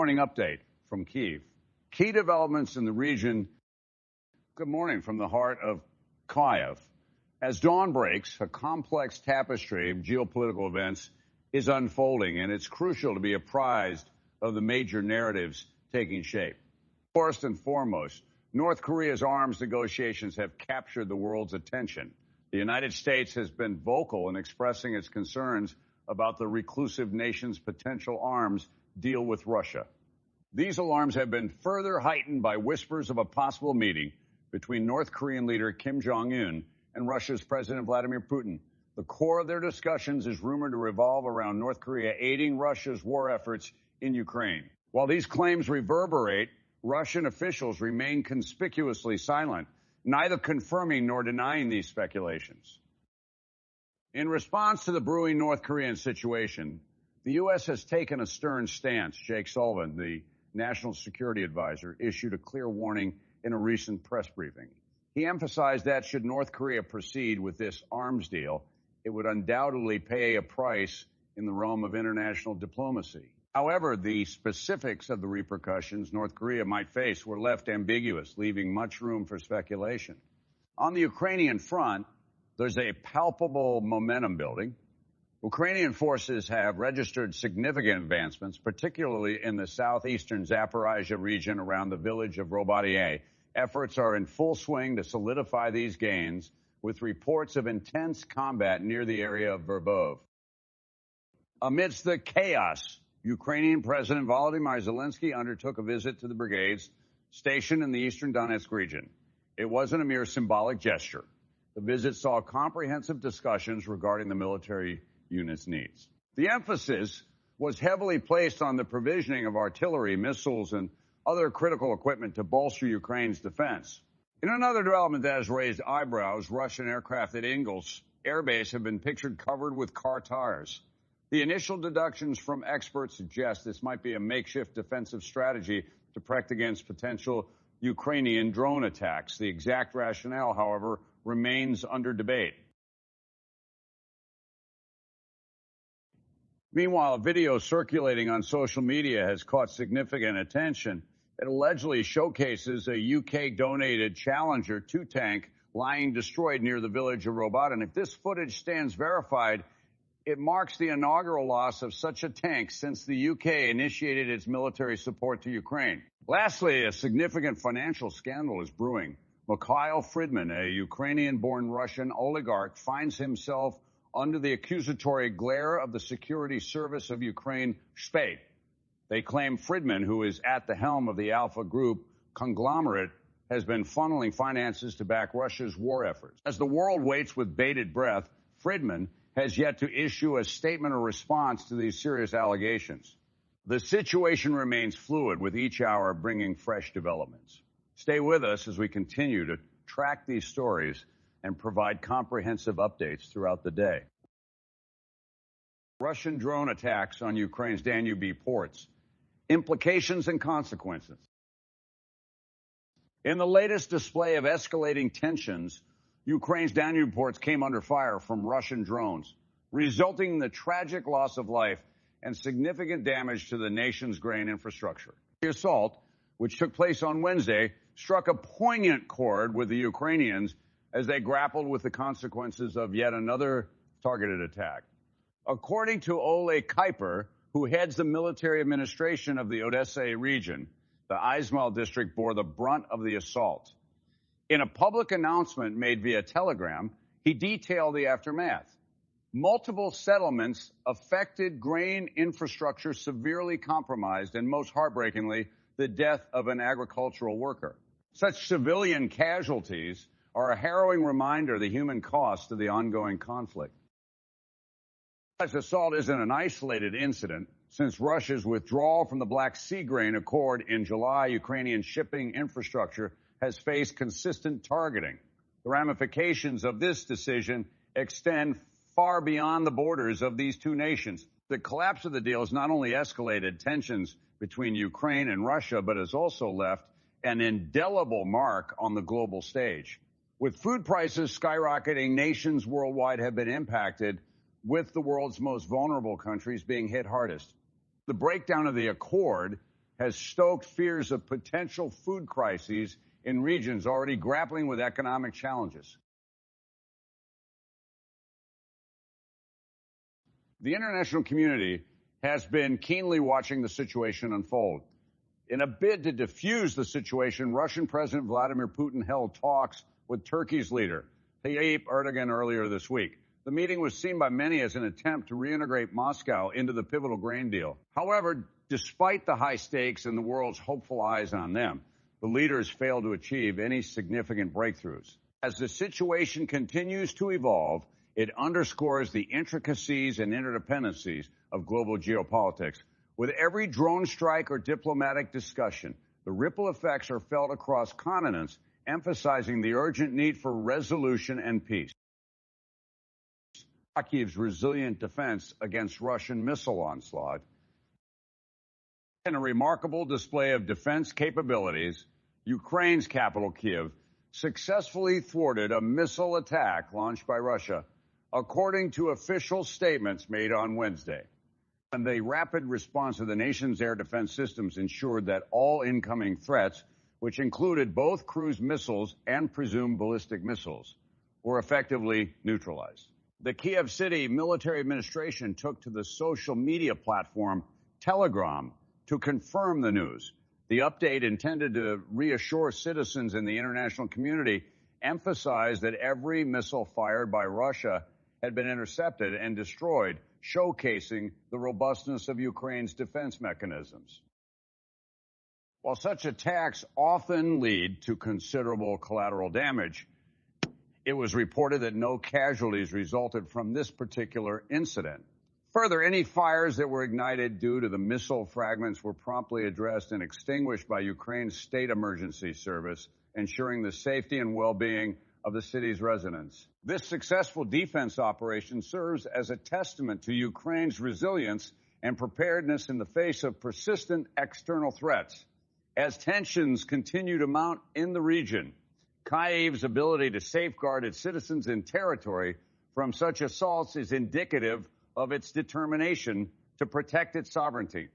morning update from Kyiv. Key developments in the region. Good morning from the heart of Kyiv. As dawn breaks, a complex tapestry of geopolitical events is unfolding, and it's crucial to be apprised of the major narratives taking shape. First and foremost, North Korea's arms negotiations have captured the world's attention. The United States has been vocal in expressing its concerns about the reclusive nation's potential arms deal with Russia. These alarms have been further heightened by whispers of a possible meeting between North Korean leader Kim Jong-un and Russia's President Vladimir Putin. The core of their discussions is rumored to revolve around North Korea aiding Russia's war efforts in Ukraine. While these claims reverberate, Russian officials remain conspicuously silent, neither confirming nor denying these speculations. In response to the brewing North Korean situation, the U.S. has taken a stern stance. Jake Sullivan, the National Security Advisor, issued a clear warning in a recent press briefing. He emphasized that should North Korea proceed with this arms deal, it would undoubtedly pay a price in the realm of international diplomacy. However, the specifics of the repercussions North Korea might face were left ambiguous, leaving much room for speculation. On the Ukrainian front, there's a palpable momentum building. Ukrainian forces have registered significant advancements, particularly in the southeastern Zaporizhia region around the village of Robotyne. Efforts are in full swing to solidify these gains, with reports of intense combat near the area of Verbov. Amidst the chaos, Ukrainian President Volodymyr Zelensky undertook a visit to the brigades stationed in the eastern Donetsk region. It wasn't a mere symbolic gesture. The visit saw comprehensive discussions regarding the military unit's needs. The emphasis was heavily placed on the provisioning of artillery, missiles, and other critical equipment to bolster Ukraine's defense. In another development that has raised eyebrows, Russian aircraft at Ingles Air Base have been pictured covered with car tires. The initial deductions from experts suggest this might be a makeshift defensive strategy to protect against potential Ukrainian drone attacks. The exact rationale, however, remains under debate. Meanwhile, a video circulating on social media has caught significant attention. It allegedly showcases a UK-donated Challenger 2 tank lying destroyed near the village of Robotyne. And if this footage stands verified, it marks the inaugural loss of such a tank since the UK initiated its military support to Ukraine. Lastly, a significant financial scandal is brewing. Mikhail Fridman, a Ukrainian-born Russian oligarch, finds himself under the accusatory glare of the security service of Ukraine, Spate. They claim Fridman, who is at the helm of the Alpha Group conglomerate, has been funneling finances to back Russia's war efforts. As the world waits with bated breath, Fridman has yet to issue a statement or response to these serious allegations. The situation remains fluid, with each hour bringing fresh developments. Stay with us as we continue to track these stories and provide comprehensive updates throughout the day. Russian drone attacks on Ukraine's Danube ports. Implications and consequences. In the latest display of escalating tensions, Ukraine's Danube ports came under fire from Russian drones, resulting in the tragic loss of life and significant damage to the nation's grain infrastructure. The assault, which took place on Wednesday, struck a poignant chord with the Ukrainians as they grappled with the consequences of yet another targeted attack. According to Ole Kuiper, who heads the military administration of the Odessa region, the Izmail district bore the brunt of the assault. In a public announcement made via Telegram, he detailed the aftermath. Multiple settlements affected, grain infrastructure severely compromised, and most heartbreakingly, the death of an agricultural worker. Such civilian casualties are a harrowing reminder of the human cost of the ongoing conflict. This assault isn't an isolated incident. Since Russia's withdrawal from the Black Sea grain accord in July, Ukrainian shipping infrastructure has faced consistent targeting. The ramifications of this decision extend far beyond the borders of these two nations. The collapse of the deal has not only escalated tensions between Ukraine and Russia, but has also left an indelible mark on the global stage. With food prices skyrocketing, nations worldwide have been impacted, with the world's most vulnerable countries being hit hardest. The breakdown of the accord has stoked fears of potential food crises in regions already grappling with economic challenges. The international community has been keenly watching the situation unfold. In a bid to defuse the situation, Russian President Vladimir Putin held talks with Turkey's leader, Tayyip Erdogan, earlier this week. The meeting was seen by many as an attempt to reintegrate Moscow into the pivotal grain deal. However, despite the high stakes and the world's hopeful eyes on them, the leaders failed to achieve any significant breakthroughs. As the situation continues to evolve, it underscores the intricacies and interdependencies of global geopolitics. With every drone strike or diplomatic discussion, the ripple effects are felt across continents, emphasizing the urgent need for resolution and peace. Kyiv's resilient defense against Russian missile onslaught, in a remarkable display of defense capabilities, Ukraine's capital, Kyiv, successfully thwarted a missile attack launched by Russia, according to official statements made on Wednesday. And the rapid response of the nation's air defense systems ensured that all incoming threats, which included both cruise missiles and presumed ballistic missiles, were effectively neutralized. The Kyiv City military administration took to the social media platform Telegram to confirm the news. The update, intended to reassure citizens in the international community, emphasized that every missile fired by Russia had been intercepted and destroyed, showcasing the robustness of Ukraine's defense mechanisms. While such attacks often lead to considerable collateral damage, it was reported that no casualties resulted from this particular incident. Further, any fires that were ignited due to the missile fragments were promptly addressed and extinguished by Ukraine's state emergency service, ensuring the safety and well-being of the city's residents. This successful defense operation serves as a testament to Ukraine's resilience and preparedness in the face of persistent external threats. As tensions continue to mount in the region, Kyiv's ability to safeguard its citizens and territory from such assaults is indicative of its determination to protect its sovereignty.